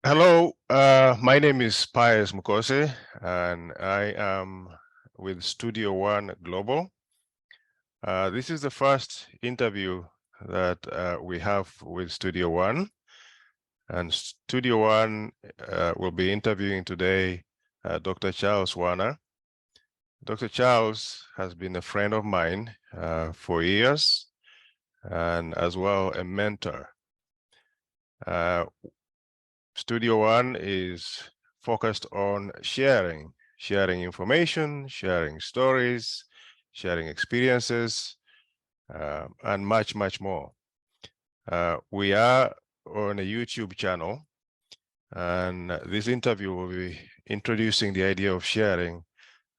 Hello, my name is Pius Mukose, and I am with Studio One Global. This is the first interview that we have with Studio One, and Studio One will be interviewing today Dr. Charles Waana. Dr. Charles has been a friend of mine for years, and as well a mentor. Studio One is focused on sharing information, sharing stories, sharing experiences, and much, much more. We are on a YouTube channel, and this interview will be introducing the idea of sharing,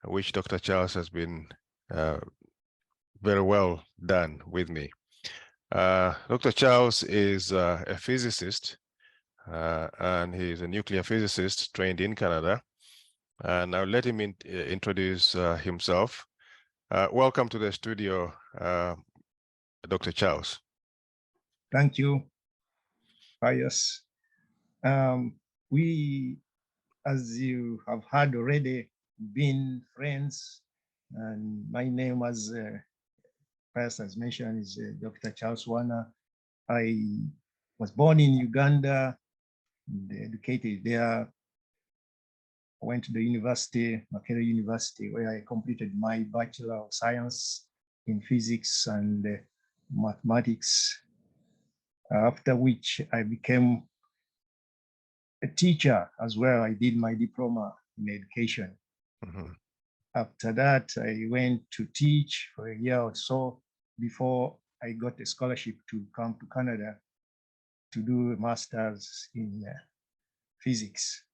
which Dr. Charles has been very well done with me. Dr. Charles is a physicist, and he's a nuclear physicist trained in Canada. And I'll let him introduce himself. Welcome to the studio, Dr. Charles. Thank you, Pius. We, as you have heard already, been friends, and my name, as Pius has mentioned, is Dr. Charles Waana. I was born in Uganda, and educated there. I went to the university, Makerere University, where I completed my Bachelor of Science in Physics and Mathematics, after which I became a teacher as well. I did my diploma in education. Mm-hmm. After that, I went to teach for a year or so before I got a scholarship to come to Canada to do a master's in physics,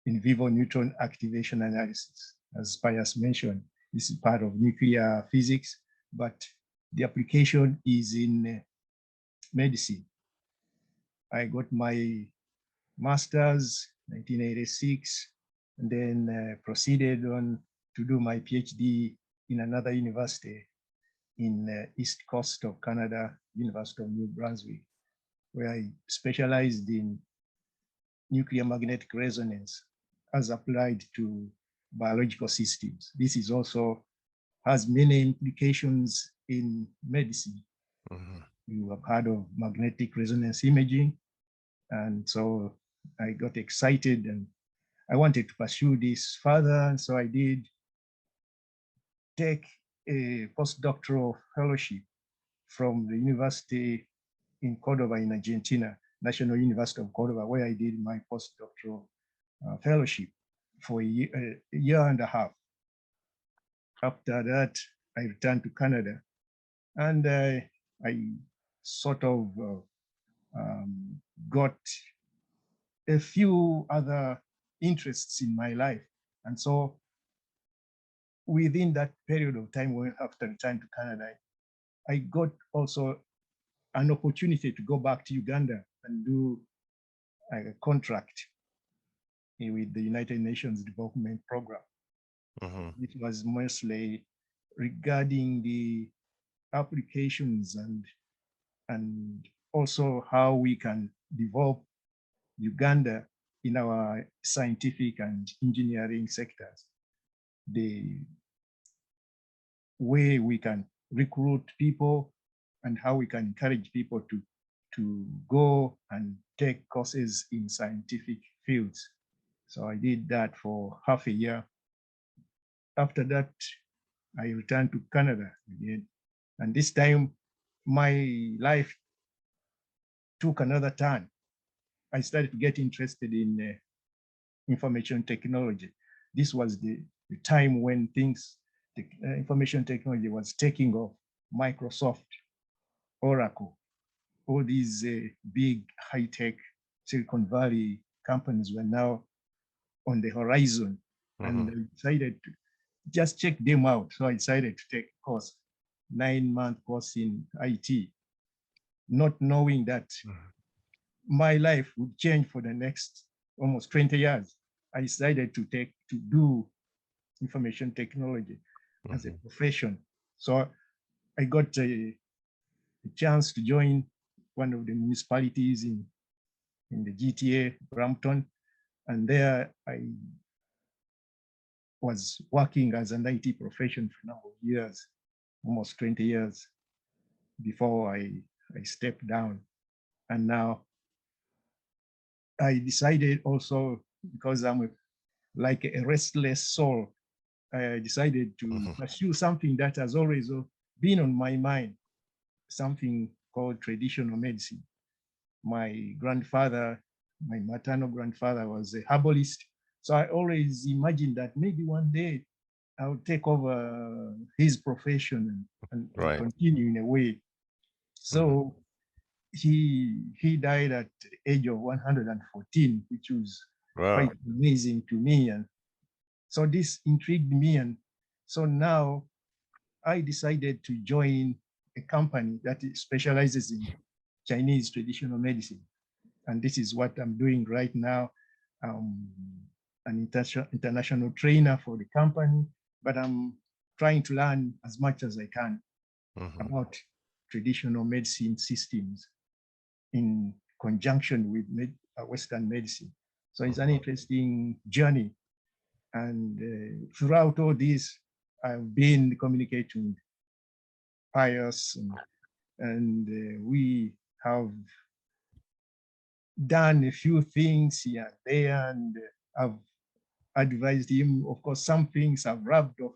in vivo neutron activation analysis. As Pius mentioned, this is part of nuclear physics, but the application is in medicine. I got my master's 1986, and then proceeded on to do my PhD in another university in East Coast of Canada, University of New Brunswick, where I specialized in nuclear magnetic resonance as applied to biological systems. This is also has many implications in medicine. Mm-hmm. You have heard of magnetic resonance imaging, and so I got excited and I wanted to pursue this further. And so I did take a postdoctoral fellowship from the university in Cordova in Argentina, National University of Cordova, where I did my postdoctoral fellowship for a year and a half. After that, I returned to Canada, and I sort of got a few other interests in my life. And so within that period of time, when after returning to Canada, I got also an opportunity to go back to Uganda and do a contract with the United Nations Development Program. Mm-hmm. It was mostly regarding the applications and also how we can develop Uganda in our scientific and engineering sectors. The way we can recruit people and how we can encourage people to go and take courses in scientific fields. So I did that for half a year. After that, I returned to Canada again. And this time, my life took another turn. I started to get interested in information technology. This was the time when information technology was taking off. Microsoft, Oracle, all these big high-tech Silicon Valley companies were now on the horizon. Mm-hmm. And I decided to just check them out. So I decided to take a course, 9-month course in IT, not knowing that my life would change for the next almost 20 years. I decided to do information technology as a profession. So I got a chance to join one of the municipalities in in the GTA, Brampton. And there I was working as an IT profession for a number of years, almost 20 years before I stepped down. And now I decided also, because I'm like a restless soul, I decided to pursue something that has always been on my mind, something called traditional medicine. My grandfather, my maternal grandfather, was a herbalist. So I always imagined that maybe one day I'll take over his profession and Right. continue in a way. So he died at the age of 114, which was Wow. quite amazing to me. And so this intrigued me. And so now I decided to join a company that specializes in Chinese traditional medicine. And this is what I'm doing right now. An international trainer for the company, but I'm trying to learn as much as I can about traditional medicine systems in conjunction with Western medicine. So it's an interesting journey. And throughout all this, I've been communicating with Pius, and we have done a few things here and there, and I've advised him. Of course, some things I've rubbed off,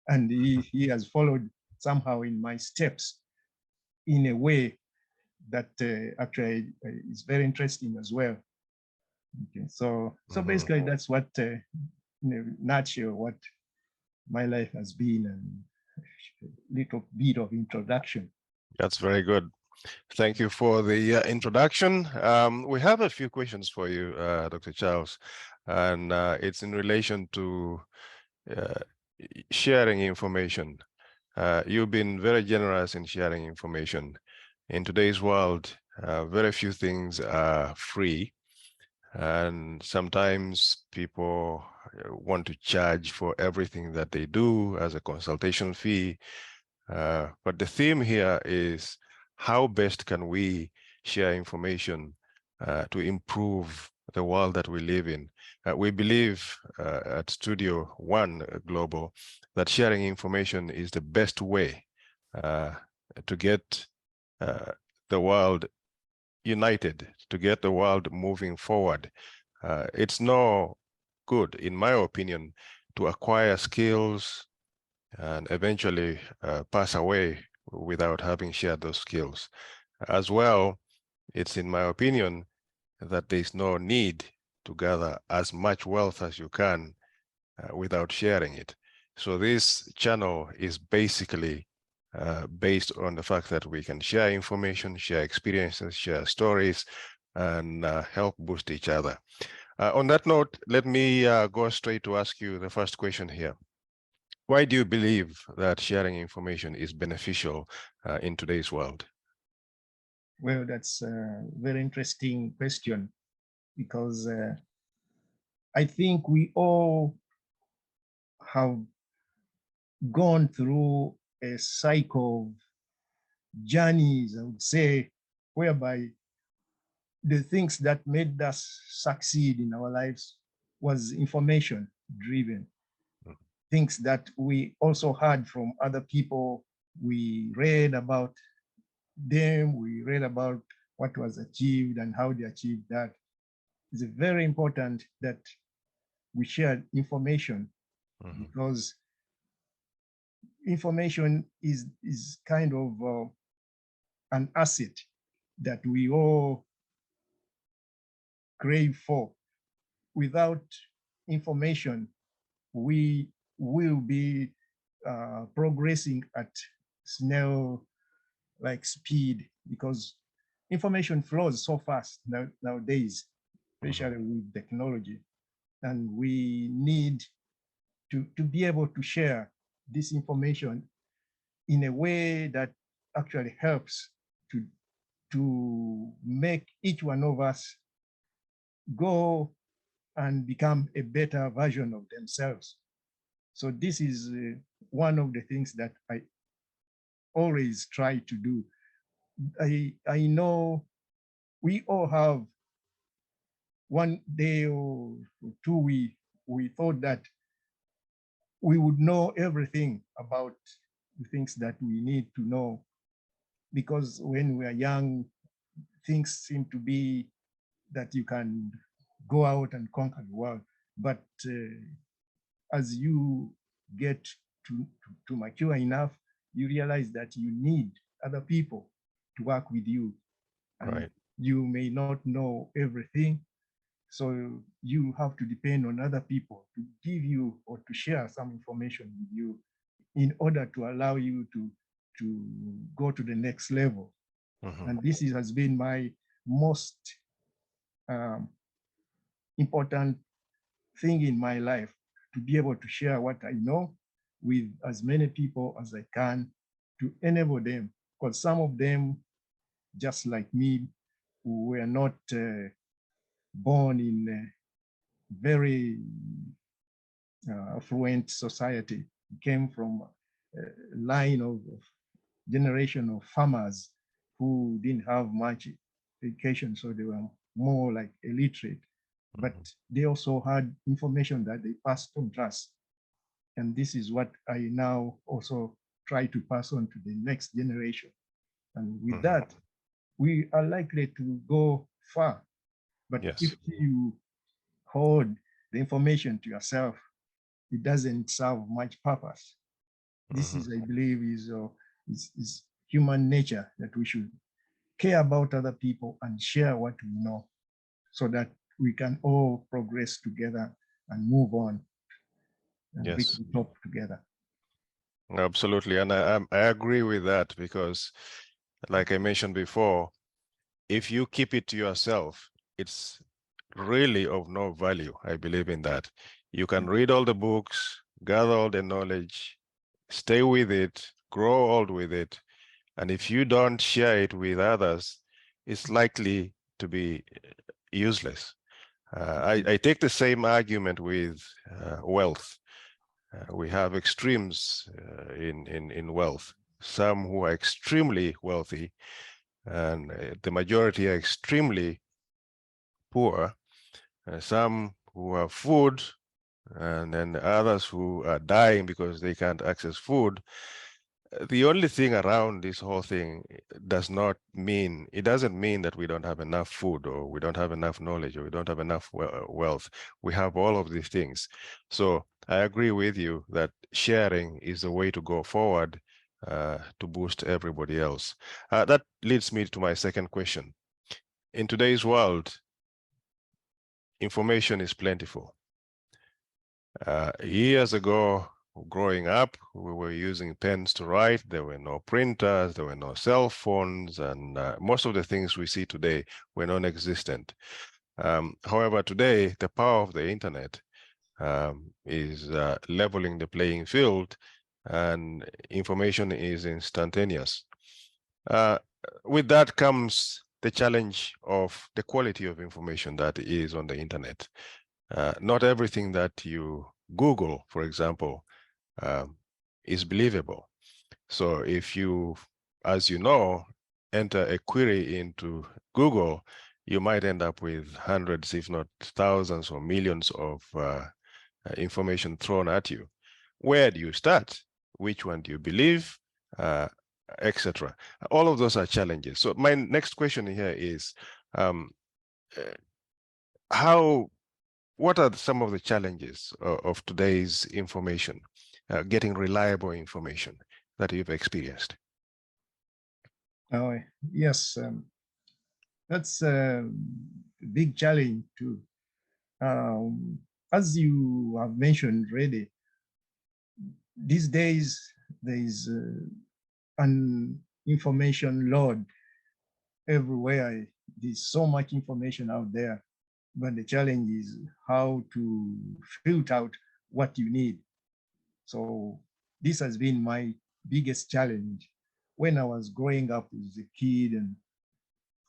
and he has followed somehow in my steps in a way that actually is very interesting as well. Okay, so basically that's what, in a nutshell, what my life has been, and a little bit of introduction. That's very good. Thank you for the introduction. We have a few questions for you, Dr. Charles, and it's in relation to uh, sharing information. You've been very generous in sharing information. In today's world, very few things are free, and sometimes people want to charge for everything that they do as a consultation fee. But the theme here is how best can we share information to improve the world that we live in. We believe at Studio One Global that sharing information is the best way uh, to get the world united, to get the world moving forward. It's no good, in my opinion, to acquire skills and eventually pass away without having shared those skills. As well, it's in my opinion that there's no need to gather as much wealth as you can without sharing it. So this channel is basically based on the fact that we can share information, share experiences, share stories, and help boost each other. On that note, let me go straight to ask you the first question here. Why do you believe that sharing information is beneficial in today's world? Well, that's a very interesting question, because I think we all have gone through a cycle of journeys, I would say, whereby the things that made us succeed in our lives was information driven. Things that we also heard from other people. We read about them, we read about what was achieved and how they achieved that. It's very important that we share information, because information is kind of an asset that we all crave for. Without information, we will be progressing at snail-like speed, because information flows so fast nowadays, especially with technology. And we need to be able to share this information in a way that actually helps to make each one of us go and become a better version of themselves. So this is one of the things that I always try to do. I know we all have one day or two, we thought that we would know everything about the things that we need to know, because when we are young, things seem to be that you can go out and conquer the world. But as you get to mature enough, you realize that you need other people to work with you, and Right. you may not know everything. So you have to depend on other people to give you or to share some information with you in order to allow you to go to the next level. Mhm. And has been my most um, important thing in my life, to be able to share what I know with as many people as I can, to enable them. Because some of them, just like me, who were not born in a very affluent society, came from a line of generation of farmers who didn't have much education, so they were more like illiterate. But Mhm. they also had information that they passed on to us. And this is what I now also try to pass on to the next generation. And with Mhm. that, we are likely to go far. But if Yes. you hold the information to yourself, it doesn't serve much purpose. This Mhm. is, I believe, is human nature, that we should care about other people and share what we know, so that we can all progress together and move on and reach Yes. the top together. Absolutely. And I agree with that because, like I mentioned before, if you keep it to yourself, it's really of no value. I believe in that. You can read all the books, gather all the knowledge, stay with it, grow old with it. And if you don't share it with others, it's likely to be useless. I take the same argument with wealth. We have extremes in wealth. Some who are extremely wealthy, and the majority are extremely poor. Some who have food, and then others who are dying because they can't access food. The only thing around this whole thing doesn't mean that we don't have enough food, or we don't have enough knowledge, or we don't have enough wealth. We have all of these things. So I agree with you that sharing is the way to go forward, to boost everybody else. That leads me to my second question. In today's world, information is plentiful. Years ago, growing up, we were using pens to write. There were no printers, there were no cell phones, and most of the things we see today were non-existent. However, today, the power of the internet is leveling the playing field, and information is instantaneous. Uh, with that comes the challenge of the quality of information that is on the internet. Not everything that you Google, for example, um, is believable. So if you, as you know, enter a query into Google, you might end up with hundreds, if not thousands or millions of information thrown at you. Where do you start? Which one do you believe? Uh, Etc. All of those are challenges. So my next question here is, um, uh, how what are some of the challenges of today's information, getting reliable information that you've experienced? Oh, yes, that's a big challenge too. Um, as you have mentioned already, these days there is an information load everywhere. There's so much information out there, but the challenge is how to filter out what you need. So this has been my biggest challenge. When I was growing up as a kid, and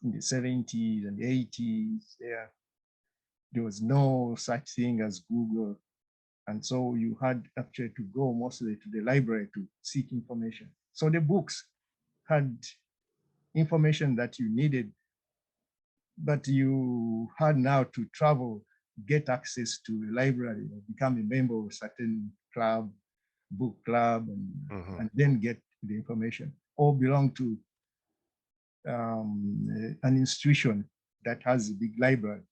in the 70s and 80s, there was no such thing as Google. And so you had actually to go mostly to the library to seek information. So the books had information that you needed but you had now to travel, get access to a library, become a member of a certain club, book club, and then get the information, or belong to an institution that has a big library,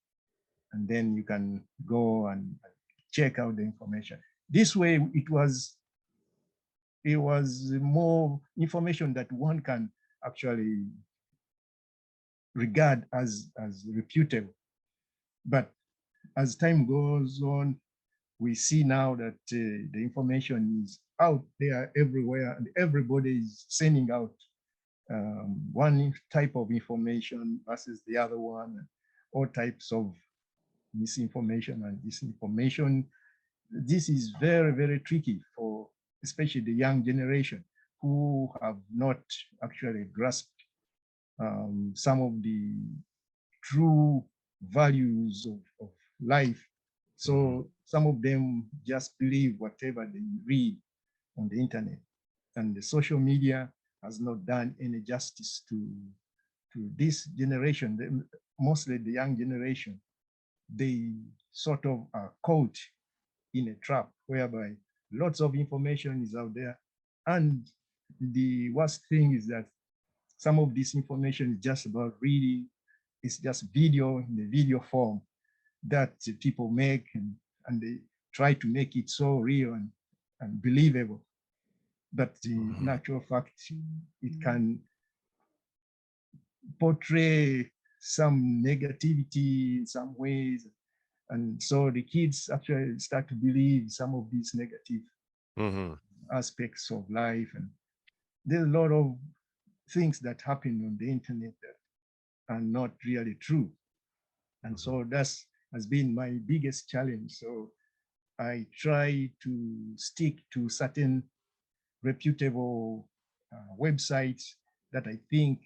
and then you can go and check out the information. This way, it was more information that one can actually regard as reputable. But as time goes on, we see now that the information is out there everywhere, and everybody is sending out one type of information versus the other one, all types of misinformation and disinformation. This is very, very tricky for especially the young generation who have not actually grasped some of the true values of life. So some of them just believe whatever they read on the internet, and the social media has not done any justice to this generation, mostly the young generation. They sort of are caught in a trap whereby lots of information is out there. And the worst thing is that some of this information is just about reading. It's just video in the video form that people make, and they try to make it so real and believable. But in actual fact, it can portray some negativity in some ways. And so the kids actually start to believe some of these negative aspects of life. And there's a lot of things that happen on the internet that are not really true. And so that's has been my biggest challenge. So I try to stick to certain reputable websites that I think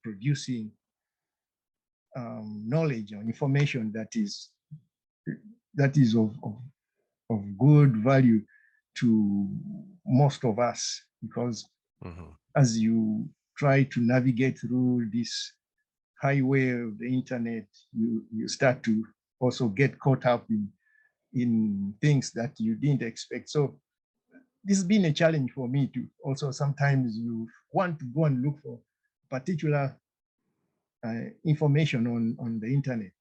producing knowledge or information that is of good value to most of us, because as you try to navigate through this highway of the internet, you start to also get caught up in things that you didn't expect. So this has been a challenge for me to also sometimes you want to go and look for particular information on the internet,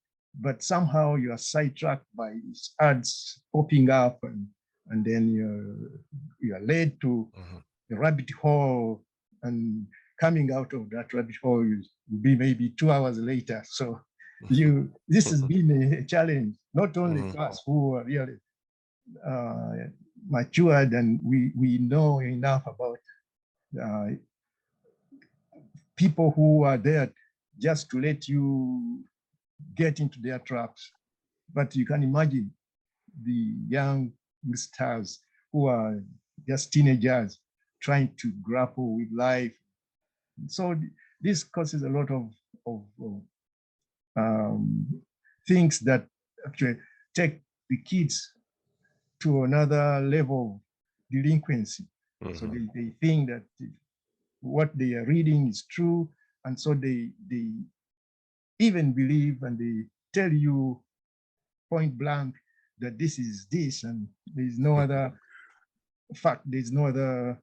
but somehow you are sidetracked by ads popping up, and then you're led to the rabbit hole, and coming out of that rabbit hole will be maybe 2 hours later. So this has been a challenge, not only for us who are really matured and we know enough about people who are there just to let you get into their traps. But you can imagine the young stars who are just teenagers trying to grapple with life. So this causes a lot of things that actually take the kids to another level of delinquency. So they think that what they are reading is true, and so they even believe, and they tell you point blank that this is this, and there's no other fact, there's no other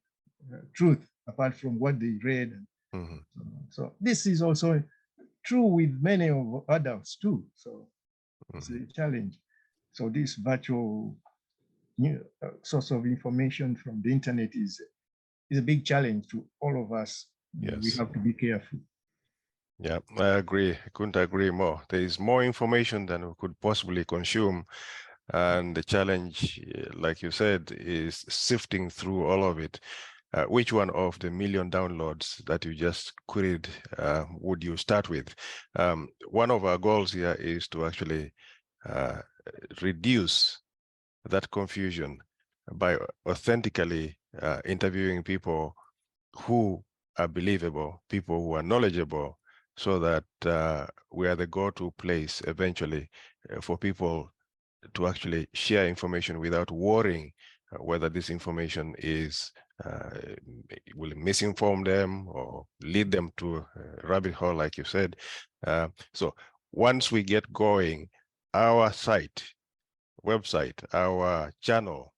truth apart from what they read. So this is also true with many of adults too. So it's a challenge. So this virtual source of information from the internet is a big challenge to all of us. Yes. We have to be careful. Yeah, I agree. I couldn't agree more. There is more information than we could possibly consume. And the challenge, like you said, is sifting through all of it. Which one of the million downloads that you just queried would you start with? One of our goals here is to actually reduce that confusion by authentically interviewing people who are believable, people who are knowledgeable, so that we are the go-to place eventually for people to actually share information without worrying whether this information is will misinform them or lead them to a rabbit hole, like you said. So once we get going, our website, our channel,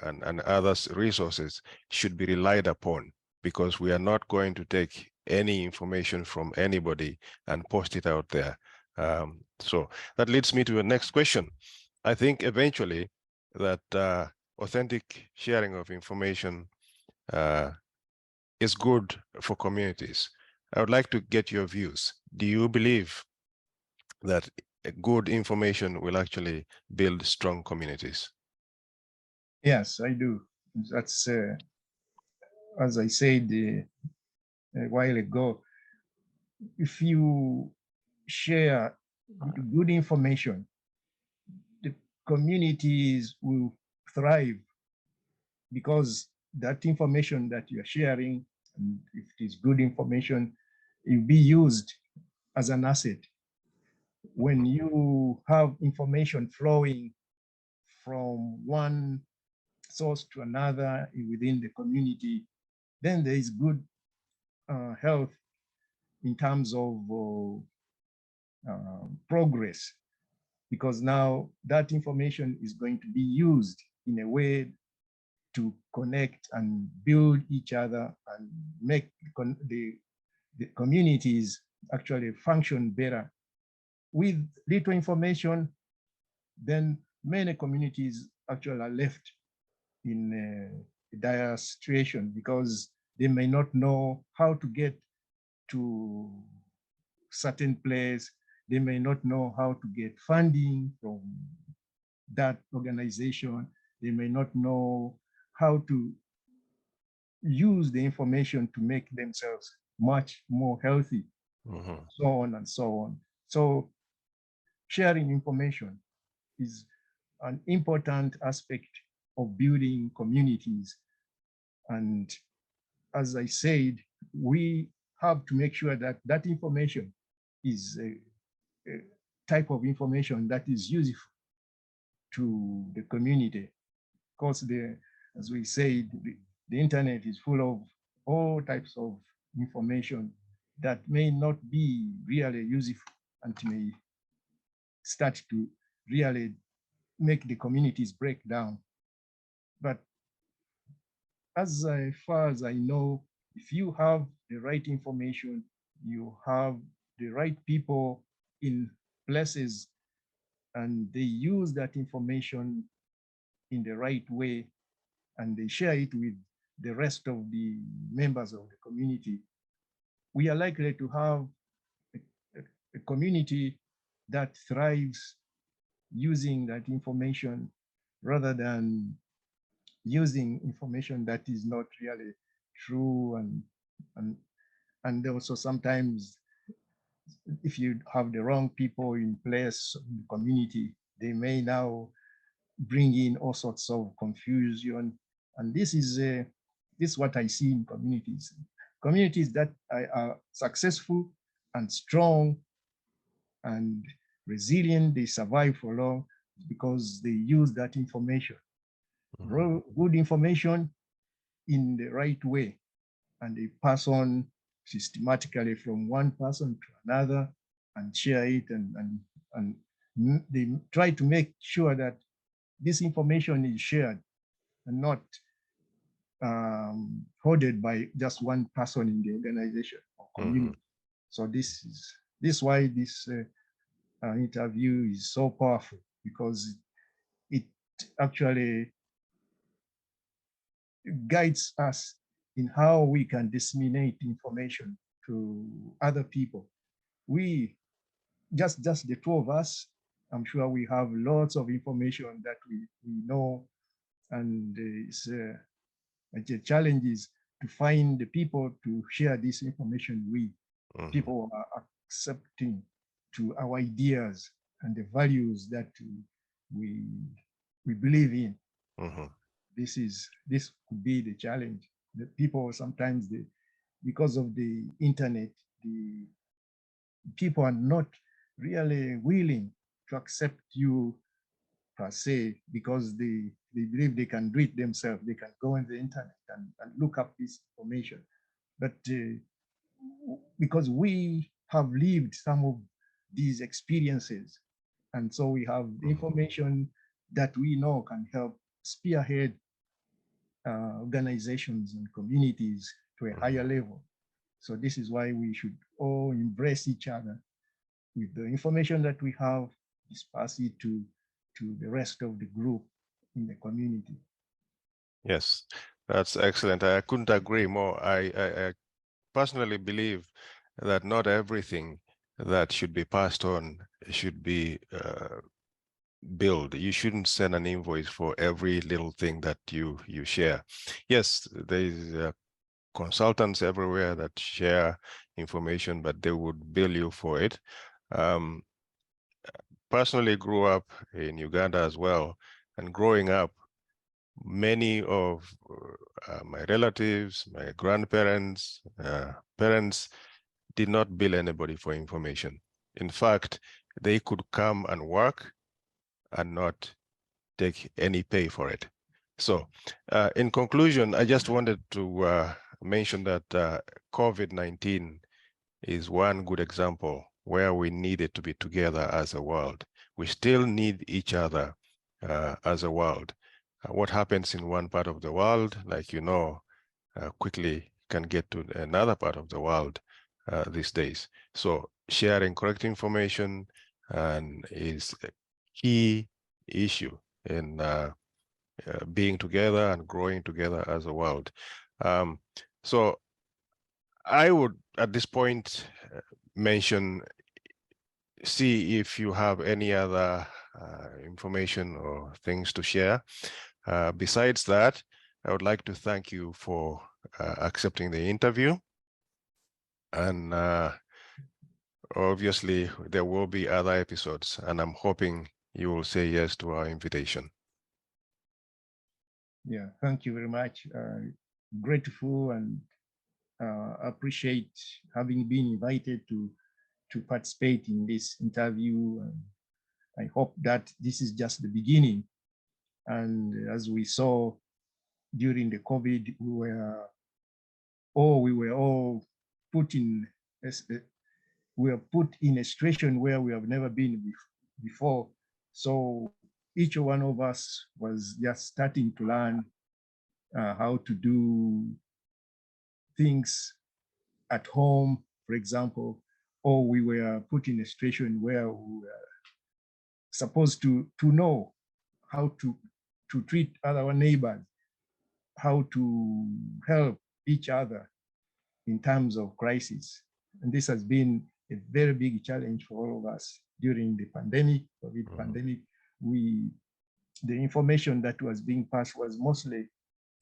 and other resources should be relied upon, because we are not going to take any information from anybody and post it out there. So that leads me to the next question. I think eventually that authentic sharing of information is good for communities. I would like to get your views. Do you believe that good information will actually build strong communities? Yes, I do. That's, as I said a while ago, if you share good information, the communities will thrive, because that information that you're sharing, and if it is good information, it will be used as an asset. When you have information flowing from one source to another within the community, then there is good health in terms of progress, because now that information is going to be used in a way to connect and build each other and make the communities actually function better. With little information, then many communities actually are left in a dire situation, because they may not know how to get to certain place. They may not know how to get funding from that organization. They may not know how to use the information to make themselves much more healthy, so on and so on. So sharing information is an important aspect of building communities. And as I said, we have to make sure that that information is a type of information that is useful to the community. Because as we said, the internet is full of all types of information that may not be really useful and may start to really make the communities break down. But as far as I know, if you have the right information, you have the right people in places, and they use that information in the right way, and they share it with the rest of the members of the community, we are likely to have a community that thrives using that information, rather than using information that is not really true. And also sometimes, if you have the wrong people in place in the community, they may now bring in all sorts of confusion. And this is what I see in communities that are successful and strong and resilient. They survive for long because they use that information, good information, in the right way, and they pass on systematically from one person to another and share it, and they try to make sure that this information is shared and not hoarded by just one person in the organization or community. So this is why this interview is so powerful, because it actually guides us in how we can disseminate information to other people. We just the two of us, I'm sure we have lots of information that we know, and the challenge is to find the people to share this information with. People are accepting to our ideas and the values that we believe in. This could be the challenge. The people sometimes, because of the internet, the people are not really willing to accept you per se, because they believe they can do it themselves. They can go on the internet and look up this information. But because we have lived some of these experiences, and so we have information that we know can help spearhead organizations and communities to a higher level. So this is why we should all embrace each other with the information that we have, disperse it to the rest of the group in the community. Yes, that's excellent. I couldn't agree more. I personally believe that not everything that should be passed on should be billed. You shouldn't send an invoice for every little thing that you share. Yes, there is consultants everywhere that share information, but they would bill you for it. Personally grew up in Uganda as well, and growing up, many of my relatives, my grandparents, parents did not bill anybody for information. In fact, they could come and work and not take any pay for it. So in conclusion, I just wanted to mention that COVID-19 is one good example where we needed to be together as a world. We still need each other as a world. What happens in one part of the world, like you know, quickly can get to another part of the world these days. So sharing correct information and is a key issue in being together and growing together as a world. So I would, at this point, mention, see if you have any other information or things to share. Besides that, I would like to thank you for accepting the interview. And obviously, there will be other episodes, and I'm hoping you will say yes to our invitation. Yeah, thank you very much. Grateful and appreciate having been invited to participate in this interview. And I hope that this is just the beginning. And as we saw during the COVID, we were all put in a situation where we have never been before. So each one of us was just starting to learn how to do things at home, for example, or we were put in a situation where we were supposed to know how to treat our neighbors, how to help each other in times of crisis. And this has been a very big challenge for all of us during the pandemic, COVID pandemic. The information that was being passed was mostly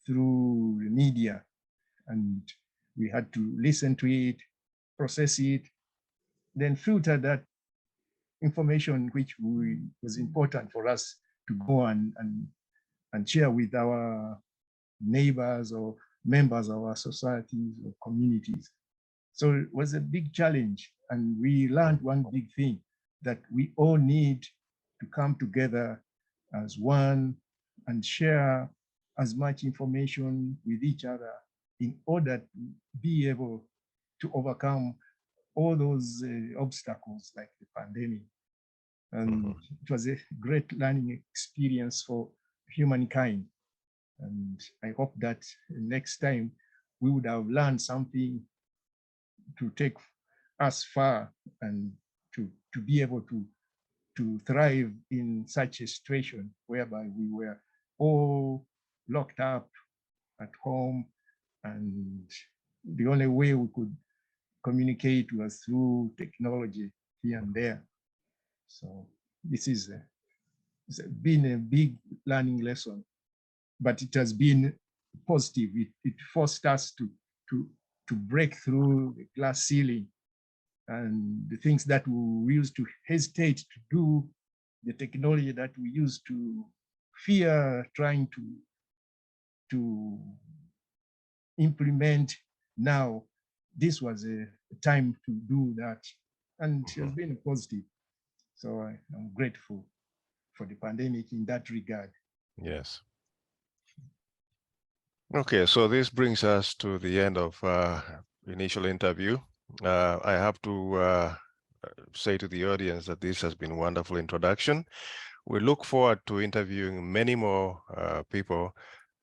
through the media, and we had to listen to it, process it, then filter that information which was important for us to go and share with our neighbors or members of our societies or communities. So it was a big challenge, and we learned one big thing, that we all need to come together as one and share as much information with each other in order to be able to overcome all those obstacles like the pandemic. And it was a great learning experience for humankind. And I hope that next time we would have learned something to take us far and to be able to thrive in such a situation whereby we were all locked up at home, and the only way we could communicate was through technology here and there. So this is it's been a big learning lesson, but it has been positive. It forced us to break through the glass ceiling, and the things that we used to hesitate to do, the technology that we used to fear trying to implement. Now, this was a time to do that, and it has been positive. So I'm grateful. for the pandemic in that regard. Yes. Okay, so this brings us to the end of initial interview. I have to say to the audience that this has been a wonderful introduction. We look forward to interviewing many more people,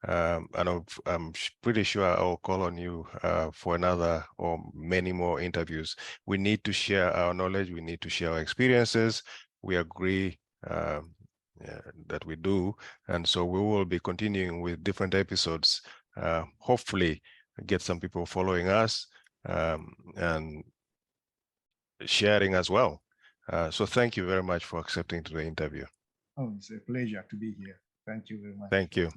and I'm pretty sure I'll call on you for another or many more interviews. We need to share our knowledge. We need to share our experiences. We agree that we do. And so we will be continuing with different episodes, hopefully get some people following us and sharing as well. So thank you very much for accepting the interview. Oh, it's a pleasure to be here. Thank you very much. Thank you.